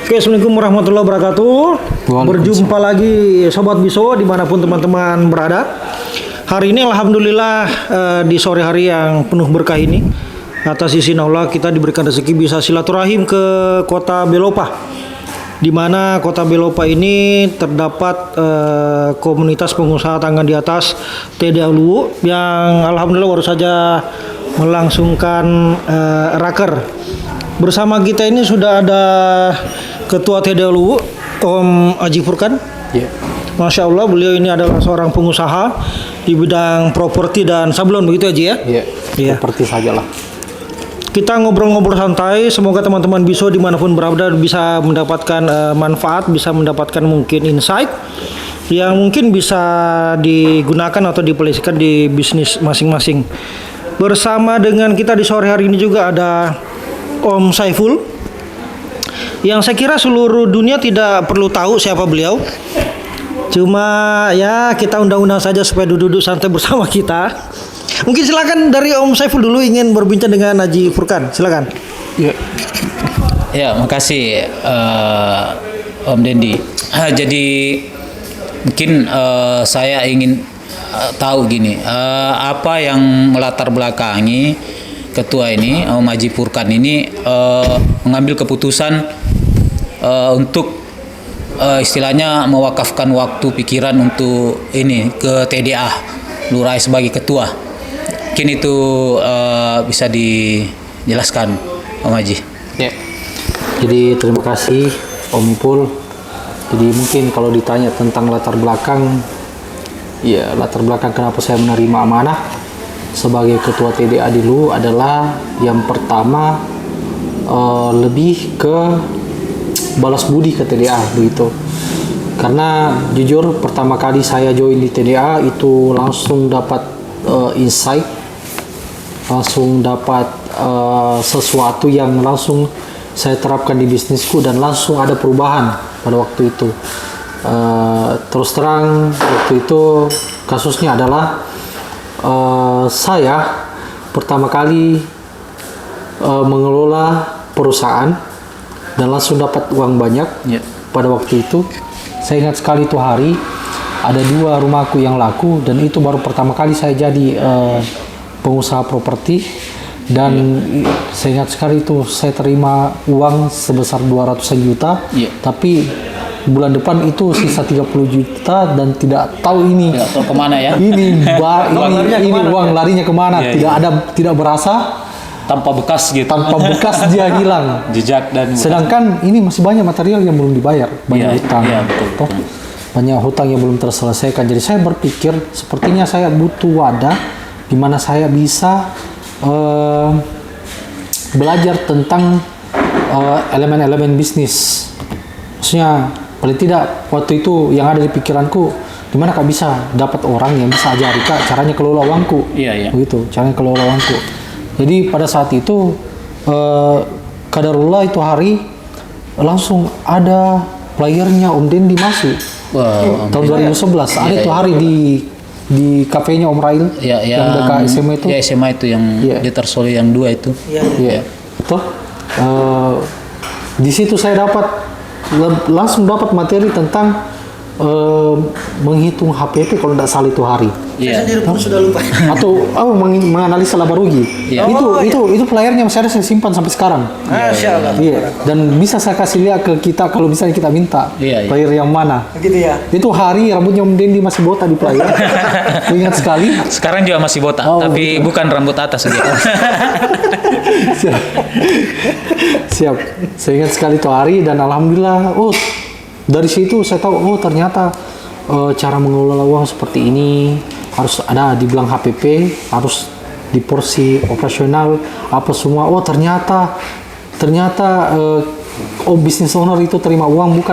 Oke, assalamualaikum warahmatullahi wabarakatuh. Berjumpa lagi Sobat Biso dimanapun teman-teman berada. Hari ini alhamdulillah di sore hari yang penuh berkah ini, atas izin Allah kita diberikan rezeki bisa silaturahim ke kota Belopa, di mana kota Belopa ini terdapat komunitas pengusaha tangga di atas TDA Luwu yang alhamdulillah baru saja melangsungkan raker. Bersama kita ini sudah ada Ketua TDA Luwu, Om Aji Furkan. Yeah. Masya Allah, beliau ini adalah seorang pengusaha di bidang properti dan sablon, begitu Aji ya? Iya, yeah. Properti saja lah. Kita ngobrol-ngobrol santai, semoga teman-teman Biso dimanapun berada bisa mendapatkan manfaat, bisa mendapatkan mungkin insight yang mungkin bisa digunakan atau dipelajari di bisnis masing-masing. Bersama dengan kita di sore hari ini juga ada Om Saiful, yang saya kira seluruh dunia tidak perlu tahu siapa beliau. Cuma ya kita undang-undang saja supaya duduk-duduk santai bersama kita. Mungkin silakan dari Om Saiful dulu ingin berbincang dengan Haji Furkan, silakan. Ya, makasih Om Dendi. Jadi mungkin saya ingin tahu gini, apa yang melatar belakangi Ketua ini, Om Haji Furkan ini mengambil keputusan untuk istilahnya mewakafkan waktu pikiran untuk ini ke TDA Lurah sebagai ketua. Mungkin itu bisa dijelaskan Om Haji. Ya. Jadi terima kasih Om Ipul. Jadi mungkin kalau ditanya tentang latar belakang, ya latar belakang kenapa saya menerima amanah sebagai ketua TDA di Luwu adalah yang pertama lebih ke balas budi ke TDA begitu. Karena jujur pertama kali saya join di TDA itu langsung dapat insight, langsung dapat sesuatu yang langsung saya terapkan di bisnisku dan langsung ada perubahan pada waktu itu. Terus terang waktu itu kasusnya adalah saya pertama kali mengelola perusahaan dan langsung dapat uang banyak. Pada waktu itu saya ingat sekali itu hari ada 2 rumahku yang laku dan itu baru pertama kali saya jadi pengusaha properti dan saya ingat sekali itu saya terima uang sebesar 200 juta. Tapi bulan depan itu sisa 30 juta dan tidak tahu ini tidak tahu kemana ya. Ini uang larinya kemana? Tidak berasa, tanpa bekas gitu. Tanpa bekas dia hilang. Jejak dan sedangkan ini masih banyak material yang belum dibayar, banyak hutang. Betul. Banyak hutang yang belum terselesaikan. Jadi saya berpikir sepertinya saya butuh wadah di mana saya bisa belajar tentang elemen-elemen bisnis. Maksudnya paling tidak waktu itu yang ada di pikiranku, gimana Kak bisa dapat orang yang bisa ajari Kak caranya kelola uangku. Begitu, caranya kelola uangku. Jadi pada saat itu kadarullah itu hari langsung ada playernya Om Dendi masuk. Tahun 2011 ada itu hari di kafenya Om Rail yang dekat SMA itu. SMA itu yang di Tarsoli yang 2 itu. Betul. Di situ saya langsung dapat materi tentang menghitung HPP kalau tidak salah itu hari. Saya sendiri pun sudah lupa. Atau menganalisa laba rugi. Itu playernya masih ada, saya simpan sampai sekarang. Masya Allah. Dan bisa saya kasih lihat ke kita kalau misalnya kita minta player yang mana. Begitu ya. Itu hari rambutnya Om Dendi masih botak di player. Ingat sekali. Sekarang juga masih botak, tapi bukan rambut atas gitu. Siap. Saya ingat sekali itu hari dan alhamdulillah dari situ saya tahu ternyata cara mengelola uang seperti ini harus ada dibilang HPP, harus di porsi operasional apa semua. Ternyata business owner itu terima uang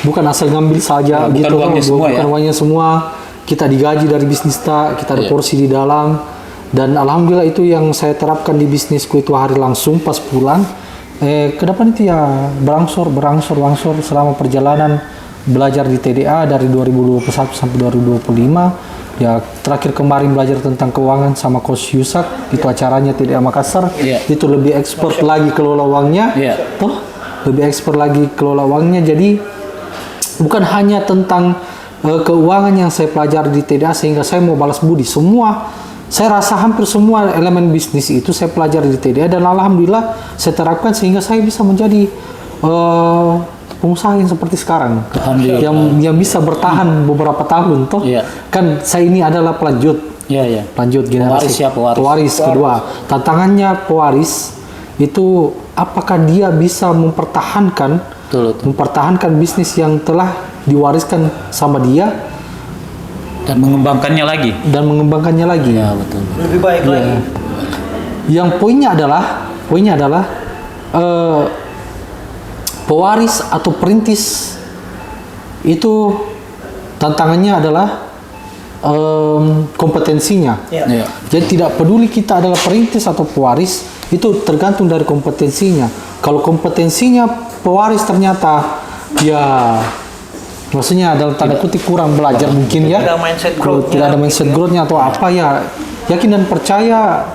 bukan asal ngambil saja gitu. Bukan uangnya semua. Kita digaji dari bisnis kita ada porsi di dalam. Dan alhamdulillah itu yang saya terapkan di bisnisku itu hari langsung pas pulang. Ke depan itu ya berangsur selama perjalanan belajar di TDA dari 2021 sampai 2025. Ya terakhir kemarin belajar tentang keuangan sama Coach Yusak, itu acaranya TDA Makassar. Itu lebih expert lagi kelola uangnya. lebih expert lagi kelola uangnya. Jadi bukan hanya tentang keuangan yang saya pelajari di TDA sehingga saya mau balas budi. Saya rasa hampir semua elemen bisnis itu saya pelajari di TDA dan alhamdulillah saya terapkan sehingga saya bisa menjadi pengusaha yang seperti sekarang, yang bisa bertahan beberapa tahun toh. Kan saya ini adalah pelanjut generasi pewaris kedua. Tantangannya pewaris itu apakah dia bisa mempertahankan bisnis yang telah diwariskan sama dia dan mengembangkannya lagi. Ya, betul. Lebih baik lagi. Yang poinnya adalah pewaris atau perintis itu tantangannya adalah kompetensinya. Jadi tidak peduli kita adalah perintis atau pewaris, itu tergantung dari kompetensinya. Kalau kompetensinya pewaris ternyata maksudnya dalam tanda kutip kurang belajar mungkin ya, tidak ada mindset growth-nya atau apa ya, yakin dan percaya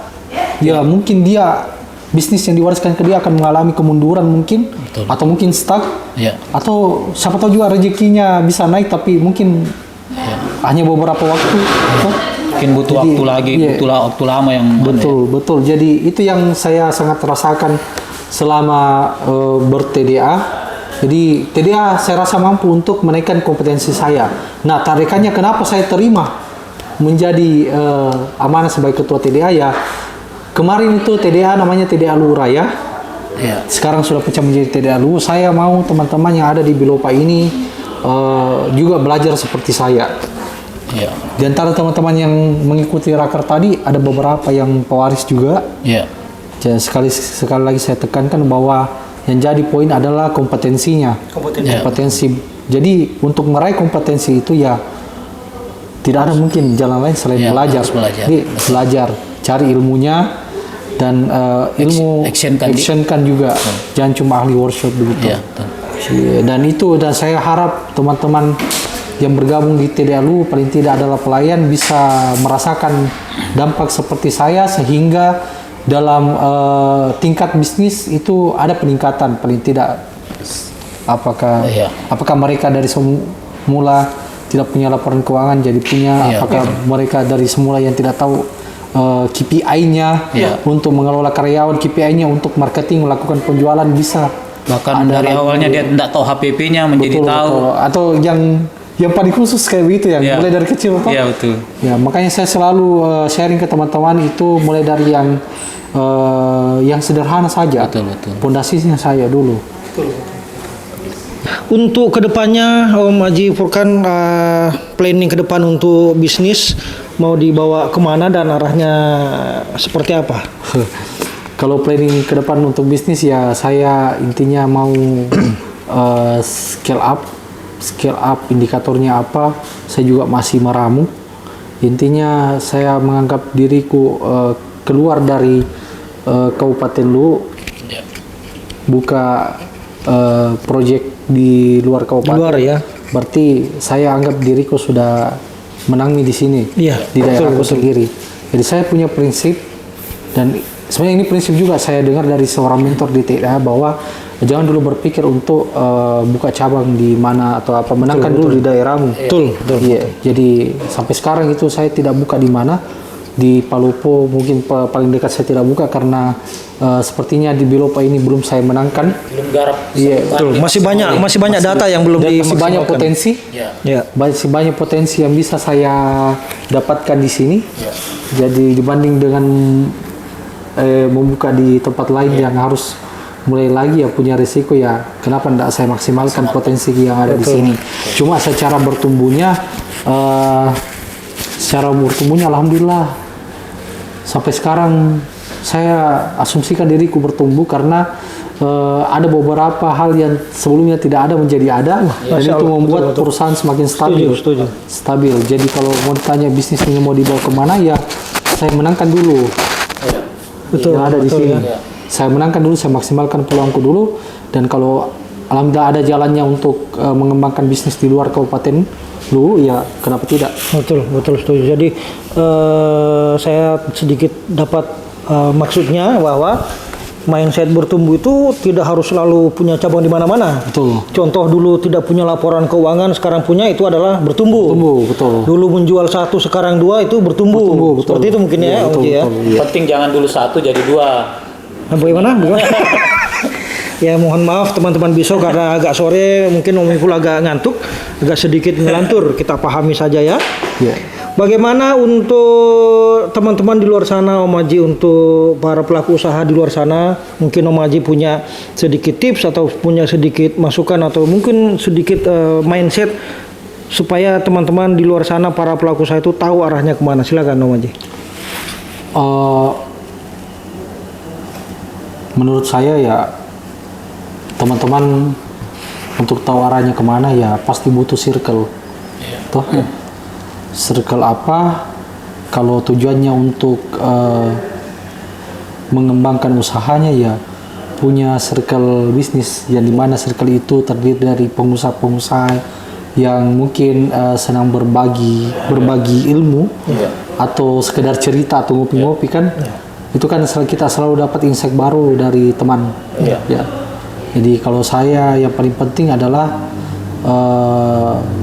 ya mungkin dia bisnis yang diwariskan ke dia akan mengalami kemunduran mungkin. Atau mungkin stuck atau siapa tahu juga rezekinya bisa naik tapi mungkin hanya beberapa waktu. Mungkin butuh waktu lagi, waktu lama yang betul. Jadi itu yang saya sangat rasakan selama ber-TDA. Jadi TDA saya rasa mampu untuk menaikkan kompetensi saya. Nah, tarikannya kenapa saya terima menjadi amanah sebagai ketua TDA ya. Kemarin itu TDA namanya TDA Lura ya. Sekarang sudah pecah menjadi TDA Lu. Saya mau teman-teman yang ada di Bilopa ini juga belajar seperti saya. Di antara teman-teman yang mengikuti raker tadi ada beberapa yang pewaris juga. Jadi sekali lagi saya tekankan bahwa yang jadi poin adalah kompetensinya. Kompetensi. Jadi untuk meraih kompetensi itu ya tidak ada mungkin jalan lain selain belajar. Jadi belajar, cari ilmunya dan ilmu actionkan juga. Jangan cuma ahli workshop begitu. Dan saya harap teman-teman yang bergabung di TDA Lu paling tidak adalah pelayan bisa merasakan dampak seperti saya sehingga dalam tingkat bisnis itu ada peningkatan paling tidak. Apakah mereka dari semula tidak punya laporan keuangan jadi punya, apakah mereka dari semula yang tidak tahu KPI-nya untuk mengelola karyawan, KPI-nya untuk marketing, melakukan penjualan bisa. Bahkan dari awalnya dia tidak tahu HPP-nya menjadi tahu. Atau yang paling khusus kayak begitu ya, mulai dari kecil Pak. Betul. Ya, makanya saya selalu sharing ke teman-teman itu mulai dari yang sederhana saja. Pondasinya saya dulu. Untuk kedepannya Om Haji Furkan, planning ke depan untuk bisnis mau dibawa kemana dan arahnya seperti apa? Kalau planning ke depan untuk bisnis ya saya intinya mau scale up indikatornya apa saya juga masih meramu. Intinya saya menganggap diriku keluar dari Kabupaten Lu, buka proyek di luar kabupaten. Berarti saya anggap diriku sudah menang di sini, di daerahku sendiri. Jadi saya punya prinsip dan sebenarnya ini prinsip juga saya dengar dari seorang mentor di TDA bahwa jangan dulu berpikir untuk buka cabang di mana atau apa, menangkan dulu di daerahmu. Jadi sampai sekarang itu saya tidak buka di mana. Di Palopo mungkin paling dekat saya tidak buka karena sepertinya di Bilopa ini belum saya menangkan. Belum garap. Masih banyak data yang belum masih banyak potensi. Masih banyak potensi yang bisa saya dapatkan di sini. Jadi dibanding dengan membuka di tempat lain yang harus mulai lagi ya punya risiko ya, kenapa tidak saya maksimalkan potensi yang ada di sini. Cuma secara bertumbuhnya alhamdulillah sampai sekarang saya asumsikan diriku bertumbuh karena ada beberapa hal yang sebelumnya tidak ada menjadi ada dan itu membuat perusahaan semakin stabil. Jadi kalau mau ditanya bisnis ini mau dibawa kemana ya saya menangkan dulu yang ada di sini. Saya menangkan dulu, saya maksimalkan peluangku dulu dan kalau alhamdulillah ada jalannya untuk mengembangkan bisnis di luar kabupaten Lu ya kenapa tidak? Betul setuju. Jadi saya sedikit dapat maksudnya bahwa mindset bertumbuh itu tidak harus selalu punya cabang di mana-mana. Betul. Contoh dulu tidak punya laporan keuangan, sekarang punya, itu adalah bertumbuh. Tumbuh, betul. Dulu menjual 1, sekarang 2, itu bertumbuh. Bertumbuh, betul. Seperti itu mungkin ya, Iya, Om betul, Ji ya. betul, iya. Penting jangan dulu 1 jadi 2. Nah, bagaimana? Ya mohon maaf teman-teman Biso karena agak sore, mungkin Om Ipul agak ngantuk, agak sedikit ngelantur. Kita pahami saja ya. Iya. Bagaimana untuk teman-teman di luar sana, Om Haji, untuk para pelaku usaha di luar sana, mungkin Om Haji punya sedikit tips atau punya sedikit masukan atau mungkin sedikit mindset supaya teman-teman di luar sana para pelaku usaha itu tahu arahnya kemana. Silakan Om Haji. Menurut saya ya teman-teman untuk tahu arahnya kemana ya pasti butuh circle. Toh circle apa? Kalau tujuannya untuk mengembangkan usahanya ya punya circle bisnis yang dimana circle itu terdiri dari pengusaha-pengusaha yang mungkin senang berbagi ilmu atau sekedar cerita atau ngopi-ngopi kan. Itu kan kita selalu dapat insight baru dari teman. Ya. Jadi kalau saya yang paling penting adalah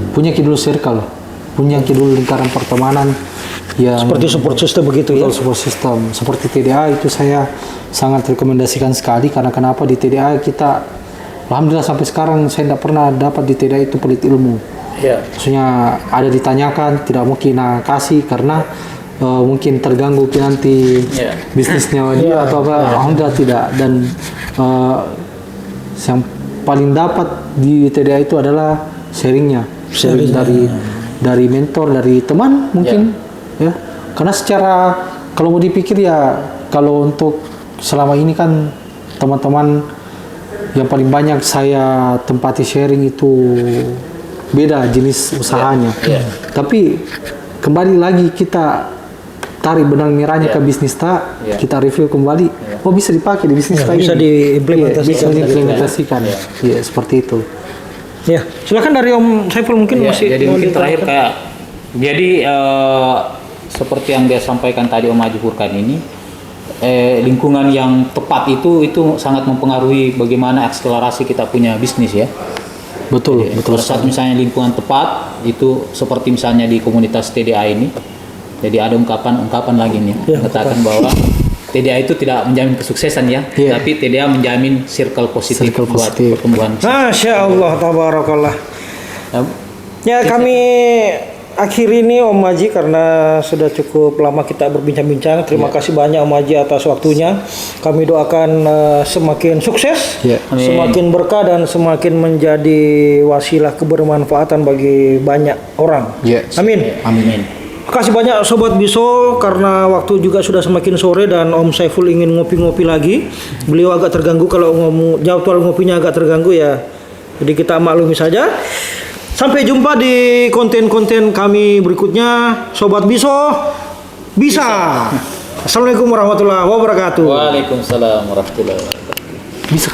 punya dulu circle, punya dulu lingkaran pertemanan yang Seperti support system begitu ya. support system seperti TDA itu saya sangat rekomendasikan sekali karena kenapa di TDA kita alhamdulillah sampai sekarang saya tidak pernah dapat di TDA itu pelit ilmu. Maksudnya ada ditanyakan tidak mungkin kasih karena mungkin terganggu nanti bisnisnya dia atau apa. Alhamdulillah tidak. Dan yang paling dapat di TDA itu adalah sharing dari mentor, dari teman mungkin ya. Karena secara kalau mau dipikir ya kalau untuk selama ini kan teman-teman yang paling banyak saya tempati sharing itu beda jenis usahanya. Tapi kembali lagi kita tarik benang merahnya ke bisnis kita review kembali. Oh bisa dipakai di bisnis Bisa diimplementasikan. Bisa diimplementasikan. Ya seperti itu. Ya, silakan dari Om Saiful mungkin masih jadi mau mungkin terakhir ditambahkan. seperti yang dia sampaikan tadi Om Haji Furkan ini, lingkungan yang tepat itu sangat mempengaruhi bagaimana akselerasi kita punya bisnis ya. Betul. Pada saat misalnya lingkungan tepat itu seperti misalnya di komunitas TDA ini, jadi ada ungkapan lagi nih mengatakan bahwa TDA itu tidak menjamin kesuksesan ya, tapi TDA menjamin circle positif buat pertumbuhan. Masya Allah, tabarakallah. Ya kami akhiri ini Om Haji karena sudah cukup lama kita berbincang-bincang. Terima kasih banyak Om Haji atas waktunya. Kami doakan semakin sukses, semakin berkah dan semakin menjadi wasilah kebermanfaatan bagi banyak orang. Amin. Amin. Terima kasih banyak Sobat Biso karena waktu juga sudah semakin sore dan Om Saiful ingin ngopi-ngopi lagi. Beliau agak terganggu kalau jadwal ngopinya agak terganggu ya. Jadi kita maklumi saja. Sampai jumpa di konten-konten kami berikutnya. Sobat Biso bisa. Assalamualaikum warahmatullahi wabarakatuh. Waalaikumsalam warahmatullahi wabarakatuh. Bisa